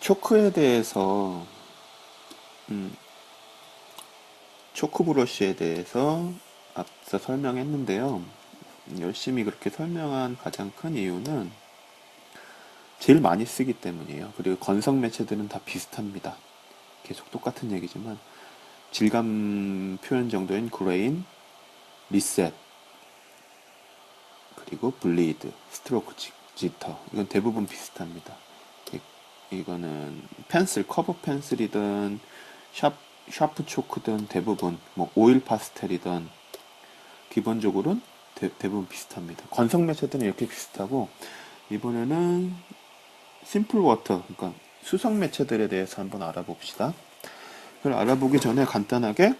초크에 대해서, 음, 초크 브러쉬에 대해서 앞서 설명했는데요. 열심히 그렇게 설명한 가장 큰 이유는 제일 많이 쓰기 때문이에요. 그리고 건성 매체들은 다 비슷합니다. 계속 똑같은 얘기지만 질감 표현 정도인 그레인, 리셋, 그리고 블리드, 스트로크 지터 이건 대부분 비슷합니다. 이거는 펜슬, 커브 펜슬이든 샤프 초크든 대부분 뭐 오일 파스텔이든 기본적으로는 대부분 비슷합니다. 건성 매체들은 이렇게 비슷하고 이번에는 심플 워터, 그러니까 수성 매체들에 대해서 한번 알아봅시다. 그걸 알아보기 전에 간단하게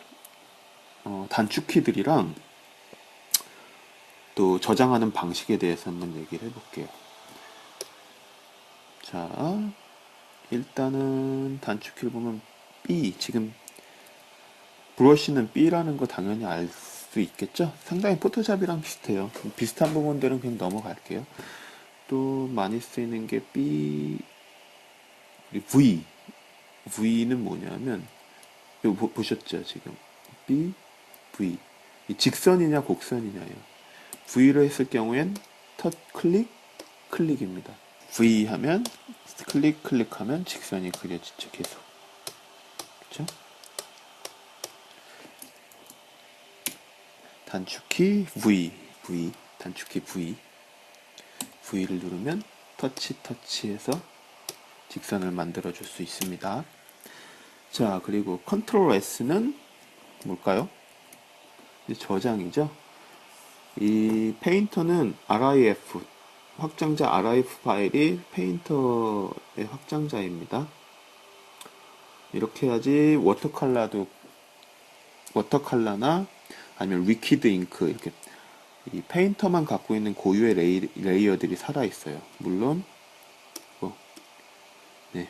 단축키들이랑 또 저장하는 방식에 대해서 한번 얘기를 해볼게요. 자, 일단은 단축키를 보면 B, 지금 브러쉬는 B라는 거 당연히 알 수 있겠죠? 상당히 포토샵이랑 비슷해요. 비슷한 부분들은 그냥 넘어갈게요. 또 많이 쓰이는 게 B, V. V는 뭐냐면, 이거 보셨죠, 지금? B, V. 이 직선이냐, 곡선이냐예요. V로 했을 경우엔 클릭, 클릭입니다. V 하면, 클릭하면 직선이 그려지죠, 계속. 그쵸? 단축키 V, 단축키 V를 누르면 터치해서 직선을 만들어 줄 수 있습니다. 자, 그리고 컨트롤 S는 뭘까요? 저장이죠. 이 페인터는 RIF, 확장자 RIF 파일이 페인터의 확장자입니다. 이렇게 해야지 워터컬러나 아니면 리퀴드 잉크 이렇게 이 페인터만 갖고 있는 고유의 레이어들이 살아있어요. 물론 뭐, 네,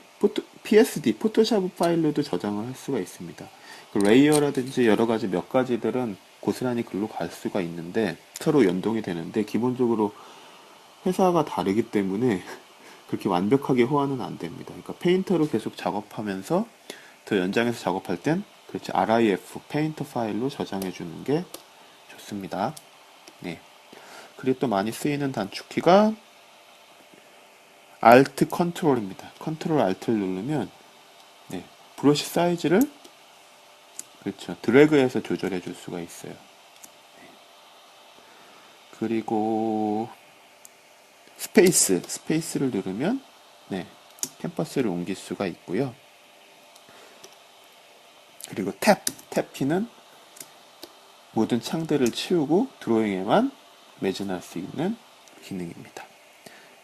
PSD, 포토샵 파일로도 저장을 할 수가 있습니다. 그 레이어라든지 여러 가지 몇 가지들은 고스란히 글로 갈 수가 있는데 서로 연동이 되는데 기본적으로 회사가 다르기 때문에 그렇게 완벽하게 호환은 안 됩니다. 그러니까 페인터로 계속 작업하면서 더 연장해서 작업할 땐 그렇지 RIF 페인터 파일로 저장해 주는 게 좋습니다. 네. 그리고 또 많이 쓰이는 단축키가 Alt 컨트롤입니다. 컨트롤 Alt를 누르면 네, 브러쉬 사이즈를 그렇죠. 드래그해서 조절해 줄 수가 있어요. 그리고 스페이스를 누르면 네, 캔버스를 옮길 수가 있고요. 그리고 탭키는 모든 창들을 치우고 드로잉에만 매진할 수 있는 기능입니다.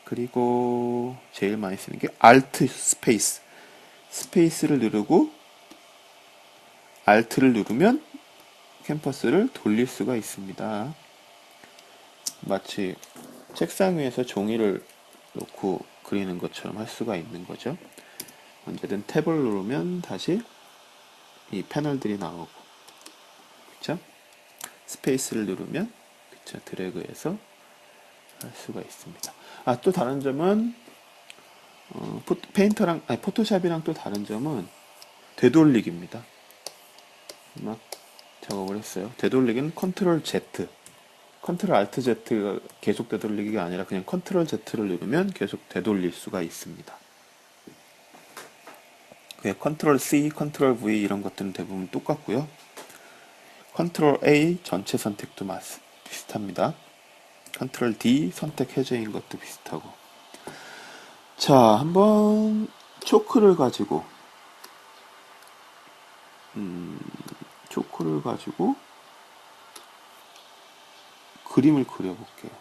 그리고 제일 많이 쓰는 게 Alt 스페이스를 누르고 Alt를 누르면 캔버스를 돌릴 수가 있습니다. 마치 책상 위에서 종이를 놓고 그리는 것처럼 할 수가 있는 거죠. 언제든 탭을 누르면 다시 이 패널들이 나오고, 그쵸? 스페이스를 누르면, 그쵸? 드래그해서 할 수가 있습니다. 아, 또 다른 점은, 포토샵이랑 또 다른 점은 되돌리기입니다. 막 작업을 했어요. 되돌리기는 컨트롤 Z, 컨트롤 Alt Z가 계속 되돌리기가 아니라 그냥 컨트롤 Z를 누르면 계속 되돌릴 수가 있습니다. 컨트롤 C, 컨트롤 V 이런 것들은 대부분 똑같고요. 컨트롤 A 전체 선택도 비슷합니다. 컨트롤 D 선택 해제인 것도 비슷하고. 자, 한번 초크를 가지고 그림을 그려볼게요.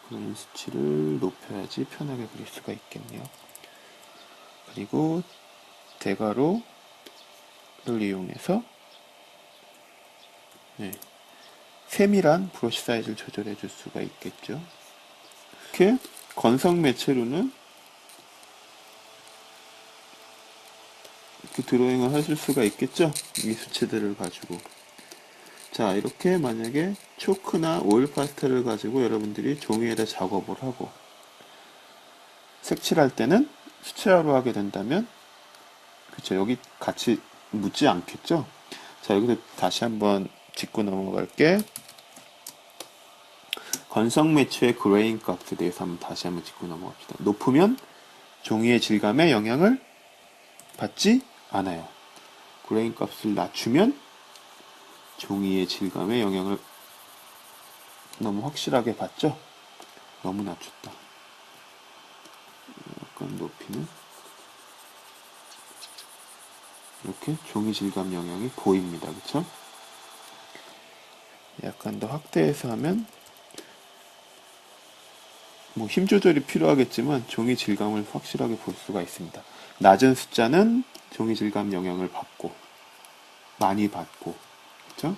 그림 수치를 높여야지 편하게 그릴 수가 있겠네요. 그리고 대괄호를 이용해서 네, 세밀한 브러쉬 사이즈를 조절해 줄 수가 있겠죠. 이렇게 건성 매체로는 이렇게 드로잉을 하실 수가 있겠죠. 이 수치들을 가지고. 자, 이렇게 만약에 초크나 오일 파스텔을 가지고 여러분들이 종이에다 작업을 하고 색칠할 때는 수채화로 하게 된다면, 그쵸, 여기 같이 묻지 않겠죠? 자, 여기서 다시 한번 짚고 넘어갈게. 건성 매체의 그레인 값에 대해서 다시 한번 짚고 넘어갑시다. 높으면 종이의 질감에 영향을 받지 않아요. 그레인 값을 낮추면 종이의 질감에 영향을 너무 확실하게 받죠? 너무 낮췄다. 약간 높이는 이렇게 종이 질감 영향이 보입니다. 그쵸? 약간 더 확대해서 하면 뭐 힘 조절이 필요하겠지만 종이 질감을 확실하게 볼 수가 있습니다. 낮은 숫자는 종이 질감 영향을 받고 많이 받고, 그렇죠?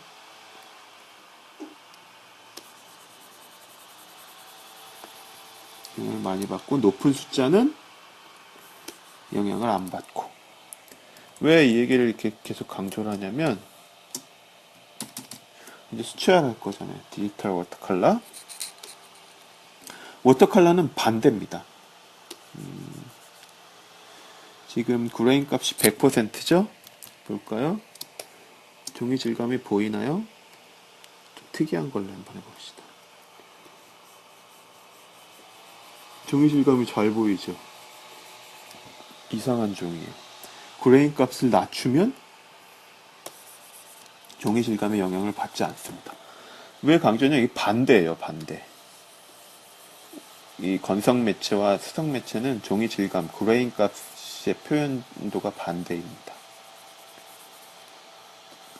영향을 많이 받고 높은 숫자는 영향을 안 받고. 왜 이 얘기를 이렇게 계속 강조를 하냐면 이제 수채화를 할 거잖아요. 디지털 워터컬러. 워터컬러는 반대입니다. 지금 그레인 값이 100%죠? 볼까요? 종이 질감이 보이나요? 좀 특이한 걸로 한번 해봅시다. 종이 질감이 잘 보이죠? 이상한 종이에요. 그레인 값을 낮추면 종이 질감의 영향을 받지 않습니다. 왜 강조냐? 이게 반대예요, 반대. 이 건성 매체와 수성 매체는 종이 질감, 그레인 값의 표현도가 반대입니다.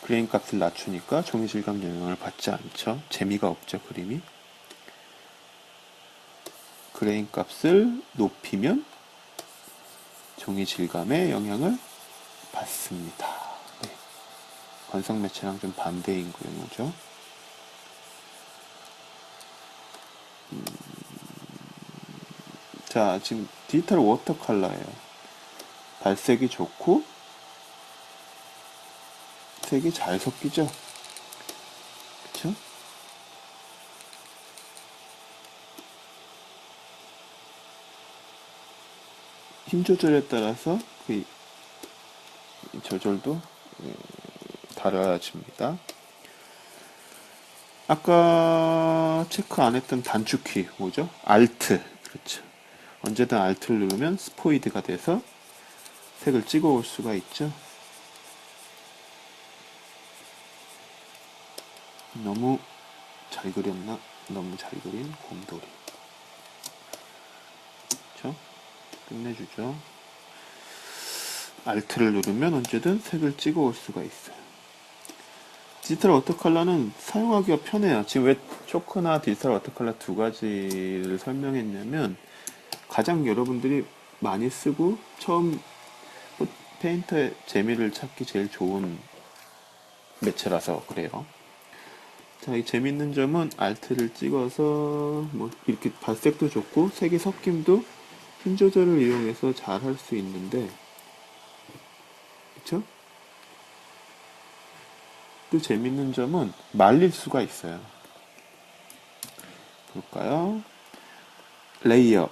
그레인 값을 낮추니까 종이 질감 영향을 받지 않죠. 재미가 없죠, 그림이. 그레인 값을 높이면 종이 질감에 영향을 받습니다. 네. 건성 매체랑 좀 반대인 거죠. 자, 지금 디지털 워터 컬러예요. 발색이 좋고 색이 잘 섞이죠. 그쵸? 힘 조절에 따라서 그 조절도 달라집니다. 아까 체크 안 했던 단축키 뭐죠? Alt. 그렇죠. 언제든 Alt를 누르면 스포이드가 돼서 색을 찍어 올 수가 있죠. 너무 잘 그렸나? 너무 잘 그린 곰돌이. 그렇죠? 끝내주죠. Alt를 누르면 언제든 색을 찍어 올 수가 있어요. 디지털 워터컬러는 사용하기가 편해요. 지금 왜 초크나 디지털 워터컬러 두 가지를 설명했냐면 가장 여러분들이 많이 쓰고 처음 페인터의 재미를 찾기 제일 좋은 매체라서 그래요. 자, 이 재밌는 점은 Alt를 찍어서 뭐 이렇게 발색도 좋고 색의 섞임도 힘 조절을 이용해서 잘 할 수 있는데, 그쵸? 또 재밌는 점은 말릴 수가 있어요. 볼까요? 레이어,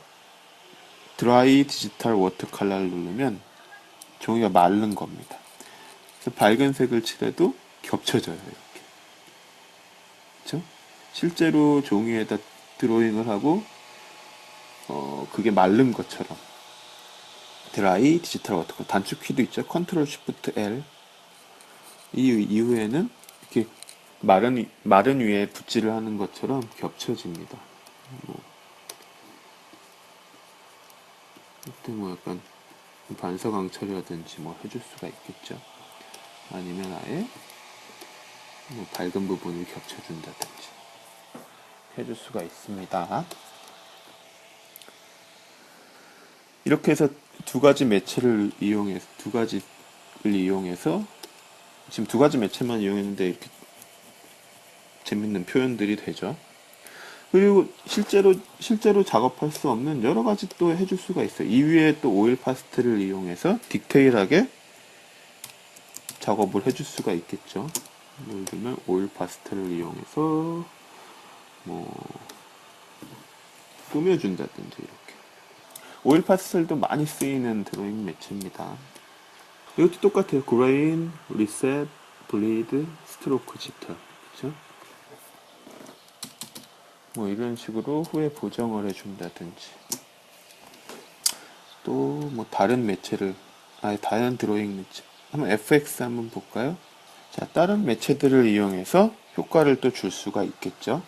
드라이 디지털 워터 컬러를 누르면 종이가 마른 겁니다. 그래서 밝은 색을 칠해도 겹쳐져요, 이렇게. 그쵸? 실제로 종이에다 드로잉을 하고, 그게 마른 것처럼. 드라이 디지털 워터 컬러. 단축키도 있죠. 컨트롤 쉬프트 L. 이 이후에는 이렇게 마른 위에 붓질을 하는 것처럼 겹쳐집니다. 뭐, 이때 뭐 약간 반사광처리라든지 뭐 해줄 수가 있겠죠. 아니면 아예 뭐 밝은 부분을 겹쳐준다든지 해줄 수가 있습니다. 이렇게 해서 두 가지 매체를 이용해서 지금 두 가지 매체만 이용했는데 이렇게 재밌는 표현들이 되죠. 그리고 실제로 작업할 수 없는 여러 가지 또 해줄 수가 있어요. 이 위에 또 오일 파스텔을 이용해서 디테일하게 작업을 해줄 수가 있겠죠. 예를 들면 오일 파스텔을 이용해서 뭐 꾸며준다든지 이렇게. 오일 파스텔도 많이 쓰이는 드로잉 매체입니다. 이것도 똑같아요. 그레인, 리셋, 블리드, 스트로크, 지터. 그쵸? 뭐 이런 식으로 후에 보정을 해준다든지, 또 뭐 다른 매체를, 다른 드로잉 매체. 한번 FX 한번 볼까요? 자, 다른 매체들을 이용해서 효과를 또 줄 수가 있겠죠.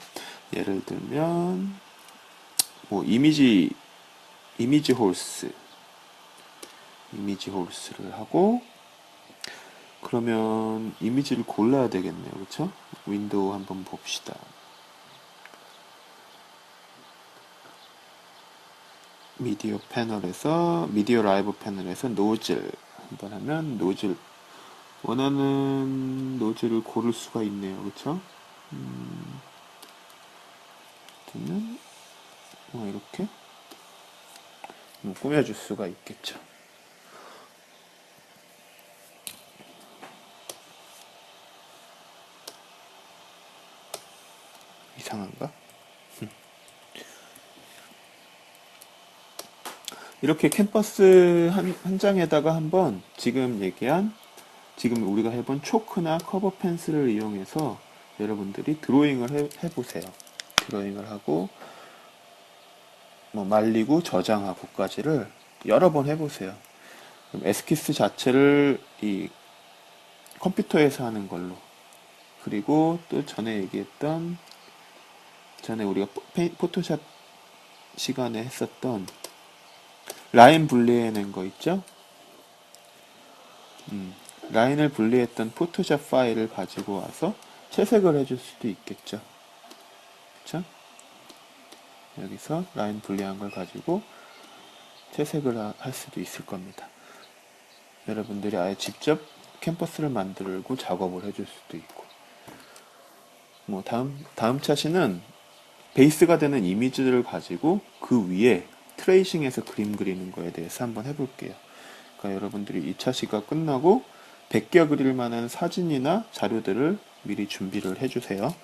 예를 들면 뭐 이미지 홀스를 하고, 그러면 이미지를 골라야 되겠네요. 그쵸? 윈도우 한번 봅시다. 미디어 라이브 패널에서 노즐 한번 하면 노즐, 원하는 노즐을 고를 수가 있네요. 그쵸? 그러면 뭐 이렇게 뭐 꾸며줄 수가 있겠죠. 이상한가? 이렇게 캔버스 한 장에다가 한번 지금 우리가 해본 초크나 커버 펜슬을 이용해서 여러분들이 드로잉을 해보세요. 드로잉을 하고 뭐 말리고 저장하고까지를 여러 번 해보세요. 그럼 에스키스 자체를 이 컴퓨터에서 하는 걸로, 그리고 또 전에 우리가 포토샵 시간에 했었던 라인 분리해낸 거 있죠? 라인을 분리했던 포토샵 파일을 가지고 와서 채색을 해줄 수도 있겠죠. 그쵸? 여기서 라인 분리한 걸 가지고 채색을 할 수도 있을 겁니다. 여러분들이 아예 직접 캔버스를 만들고 작업을 해줄 수도 있고. 뭐 다음 차시는 베이스가 되는 이미지를 가지고 그 위에 트레이싱해서 그림 그리는 거에 대해서 한번 해볼게요. 그러니까 여러분들이 2차시가 끝나고 베껴 그릴 만한 사진이나 자료들을 미리 준비를 해주세요.